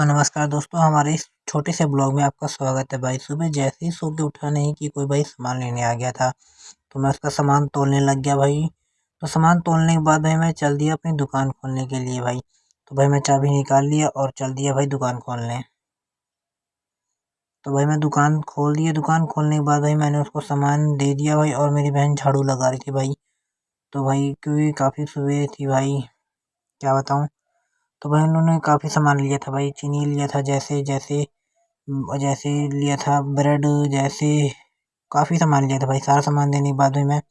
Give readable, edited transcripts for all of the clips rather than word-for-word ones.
तो नमस्कार दोस्तों, हमारे इस छोटे से ब्लॉग में आपका स्वागत है भाई। सुबह जैसे ही सो के उठा नहीं कि कोई भाई सामान लेने आ गया था, तो मैं उसका सामान तोलने लग गया भाई। तो सामान तोलने के बाद भाई मैं चल दिया अपनी दुकान खोलने के लिए भाई। तो भाई मैं चाबी निकाल लिया और चल दिया भाई दुकान खोलने। तो भाई मैं दुकान खोल दिया। दुकान खोलने के बाद भाई मैंने उसको सामान दे दिया भाई, और मेरी बहन झाड़ू लगा रही थी भाई। तो भाई क्योंकि काफ़ी सुबह थी भाई, क्या बताऊँ। तो भाई उन्होंने काफ़ी सामान लिया था भाई, चीनी लिया था, जैसे जैसे जैसे लिया था ब्रेड, जैसे काफ़ी सामान लिया था भाई। सारा सामान देने के बाद भाई मैं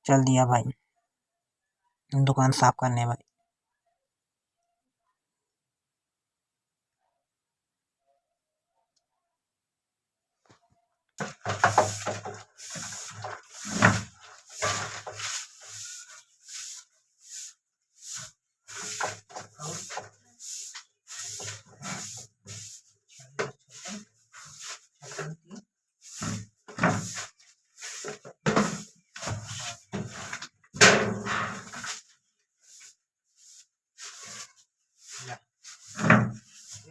चल दिया भाई दुकान साफ करने भाई।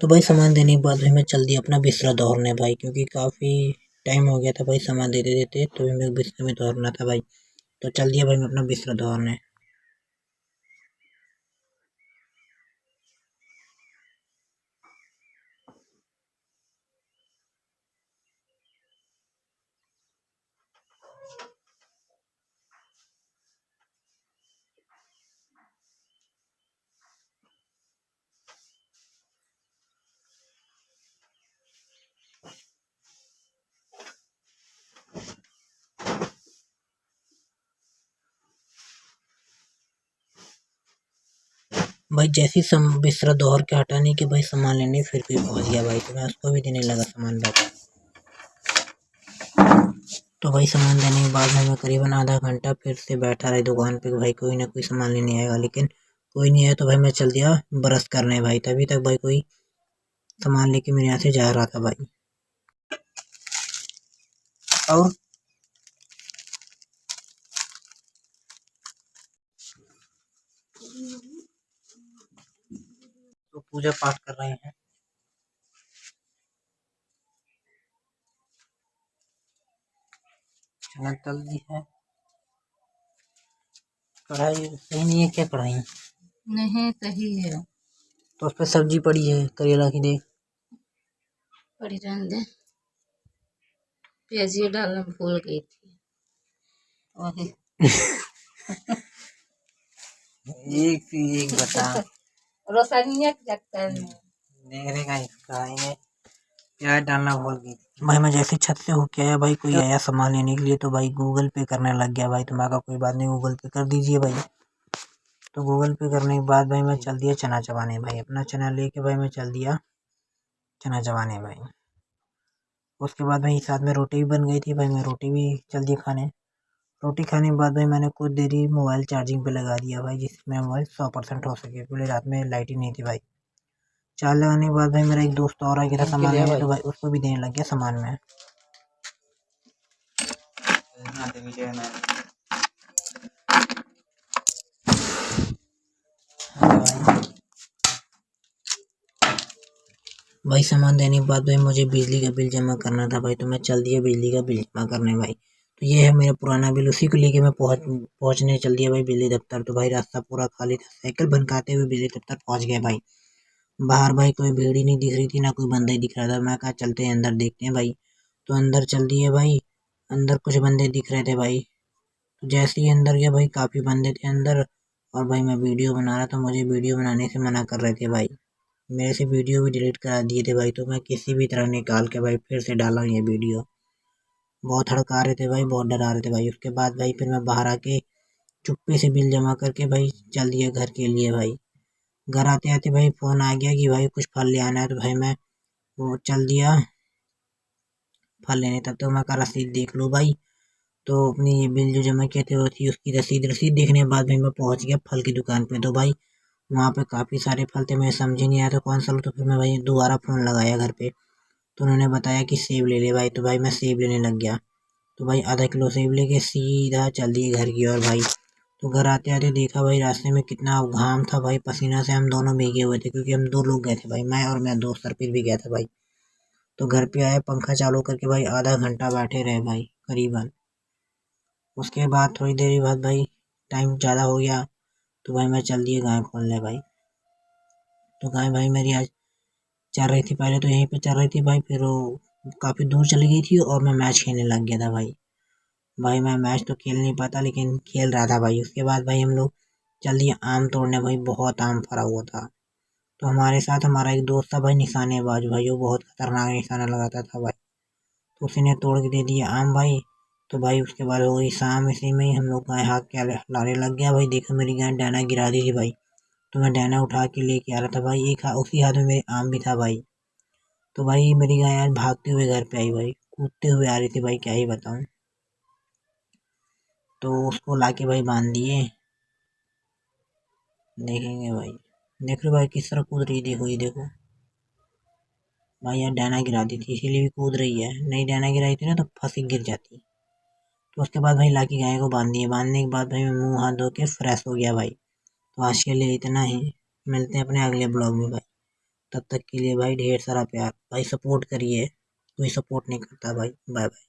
तो भाई सामान देने के बाद भाई मैं चल दिया अपना बिस्तरा दौड़ने भाई, क्योंकि काफ़ी टाइम हो गया था भाई सामान देते देते, तो मैं बिस्तर में दौड़ना था भाई। तो चल दिया भाई मैं अपना बिस्तरा दौड़ने। भाई जैसे ही बिस्तरा दौड़ के हटाने के भाई सामान लेने फिर कोई पहुंच गया भाई, तो मैं उसको भी देने लगा सामान भाई। तो भाई सामान देने के बाद भाई मैं करीबन आधा घंटा फिर से बैठा रही दुकान पे, भाई कोई ना कोई सामान लेने आएगा, लेकिन कोई नहीं आया। तो भाई मैं चल दिया ब्रश करने भाई, तभी तक भाई कोई सामान लेके मेरे यहाँ से जा रहा था भाई। और तो पूजा पाठ कर रहे हैं। चना तल दी है। कढ़ाई सही नहीं है क्या? कढ़ाई नहीं सही है। तो उस पर सब्जी पड़ी है करेला की, देख पड़ी रहने दे। प्याजी डालना भूल गई थी। वही एक से एक बता। रोसानिया के चक्कर में देख रहे कढ़ाई में प्याज डालना भूल गई भाई। मैं जैसे छत से होके आया भाई, कोई आया सामान लेने के लिए, तो भाई गूगल पे करने लग गया भाई। तो मैं कहा कोई बात नहीं, गूगल पे कर दीजिए भाई। तो गूगल पे करने के बाद भाई मैं चल दिया चना चबाने भाई। अपना चना लेके भाई मैं चल दिया चना चबाने भाई। उसके बाद भाई साथ में रोटी भी बन गई थी भाई, मैं रोटी भी चल दिया खाने। रोटी खाने के बाद भाई मैंने कुछ देरी मोबाइल चार्जिंग पे लगा दिया भाई, जिससे मेरा मोबाइल 100% हो सके, क्योंकि रात में लाइट ही नहीं थी भाई। चार्ज लगाने के बाद भाई मेरा एक दोस्त और आ गया था सामान लेने, तो भाई उसको भी देने लग गया सामान में। भाई सामान देने के बाद भाई मुझे बिजली का बिल जमा करना था भाई, तो मैं चल दिया बिजली का बिल जमा करने भाई। तो ये है मेरा पुराना बिल, उसी को लेके मैं पहुंचने चल दिया भाई बिजली दफ्तर। तो भाई रास्ता पूरा खाली था, साइकिल भनकाते हुए बिजली दफ्तर पहुंच गए भाई। बाहर भाई कोई भीड़ ही नहीं दिख रही थी, ना कोई बंदा ही दिख रहा था। मैं कहा चलते हैं अंदर देखते हैं भाई। तो अंदर चल दिए भाई। अंदर कुछ बंदे दिख रहे थे भाई। तो जैसे ही अंदर गया भाई, काफ़ी बंदे थे अंदर। और भाई मैं वीडियो बना रहा था, मुझे वीडियो बनाने से मना कर रहे थे भाई। मेरे से वीडियो भी डिलीट करा दिए थे भाई। तो मैं किसी भी तरह निकाल के भाई फिर से डाला ये वीडियो। बहुत हड़का रहे थे भाई, बहुत डरा रहे थे भाई। उसके बाद भाई फिर मैं बाहर आके चुप्पे से बिल जमा करके भाई चल दिया घर के लिए भाई। घर आते आते भाई फ़ोन आ गया कि भाई कुछ फल ले आना है। तो भाई मैं वो चल दिया फल लेने। तब तो मैं का रसीद देख लो भाई। तो अपनी ये बिल जो जमा किए थे वो थी उसकी रसीद। रसीद देखने के बाद भाई मैं पहुंच गया फल की दुकान पे। तो भाई वहाँ पे काफ़ी सारे फल थे, मैं समझ ही नहीं आया था कौन सा लूँ। तो फिर मैं भाई दोबारा फ़ोन लगाया घर पे, तो उन्होंने बताया कि सेब ले ले भाई। तो भाई मैं सेब लेने लग गया। तो भाई आधा किलो सेब लेके सीधा चल दिए घर की ओर भाई। तो घर आते आते देखा भाई रास्ते में कितना घाम था भाई, पसीना से हम दोनों भीगे हुए थे, क्योंकि हम 2 लोग गए थे भाई, मैं और मेरा दोस्त सरपीर भी गया था भाई। तो घर पे आए, पंखा चालू करके भाई आधा घंटा बैठे रहे भाई करीबन। उसके बाद थोड़ी देर बाद भाई टाइम ज़्यादा हो गया, तो भाई मैं चल दिए गाय खोलने भाई। तो गाय भाई मेरी आज चल रही थी, पहले तो यहीं पे चल रही थी भाई, फिर वो काफ़ी दूर चली गई थी और मैं मैच खेलने लग गया था भाई। भाई मैं मैच तो खेल नहीं पाता, लेकिन खेल रहा था भाई। उसके बाद भाई हम लोग चल दिए आम तोड़ने भाई, बहुत आम फरा हुआ था। तो हमारे साथ हमारा एक दोस्त था भाई निशानेबाज भाई, वो बहुत खतरनाक निशाना लगाता था भाई। तो उसी ने तोड़ के दे दिया आम भाई। तो भाई उसके बाद हो गई शाम, इसी में ही हम लोग गाय हाथ के लाने लग गया भाई। देखो मेरी गाय डैना गिरा दी थी भाई, तो मैं डैना उठा के लेके आ रहा था भाई, उसी हाथ में मेरे आम भी था भाई। तो भाई मेरी गाय आज भागते हुए घर पे आई भाई, कूदते हुए आ रही थी भाई, क्या ही बताऊं। तो उसको लाके भाई बांध दिए। देखेंगे भाई, देख रहे हो भाई किस तरह कूद रही, देखो ये देखो भाई। यार डैना गिरा दी थी इसीलिए भी कूद रही है, नहीं डैना गिराई थी ना तो फंसी गिर जाती। तो उसके बाद भाई लाके गाय को बांध दिए, बांधने के बाद भाई मैं मुंह हाथ धो के फ्रेश हो गया भाई। तो आज के लिए इतना ही, मिलते हैं अपने अगले ब्लॉग में भाई। तब तक के लिए भाई ढेर सारा प्यार भाई, सपोर्ट करिए, कोई सपोर्ट नहीं करता भाई। Bye bye.